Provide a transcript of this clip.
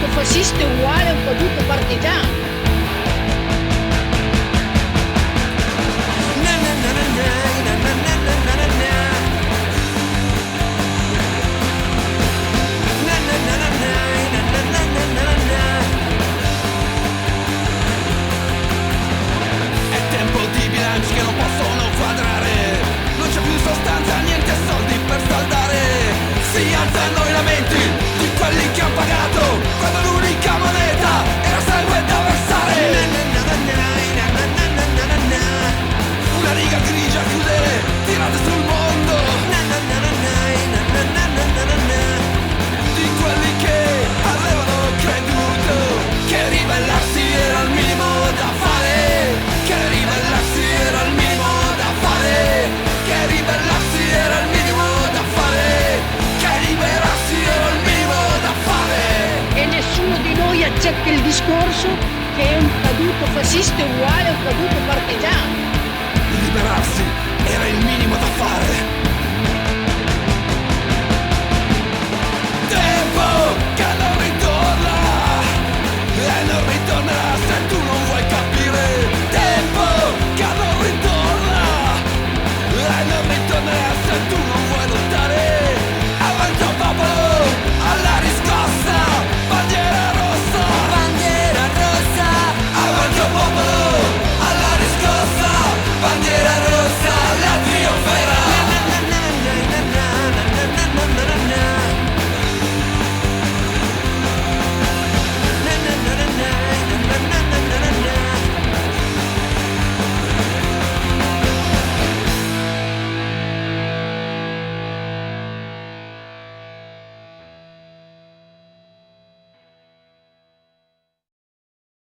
caduto fascista è uguale a un caduto partigiano. È tempo di bilanci che non possono quadrare, non c'è più sostanza, niente soldi per saldare. Si alzano i lamenti di quelli che hanno pagato quando l'unica moneta era sangue da versare. Una riga grigia a chiudere, tirate sul mondo di quelli che avevano creduto che ribellarsi era il minimo da fare, che ribellarsi era il minimo da fare, che ribellarsi era il minimo da fare, che liberarsi era il minimo da fare. E nessuno di noi accetta il discorso che un caduto fascista è uguale a un caduto partigiano. Liberarsi era il minimo da fare. Tempo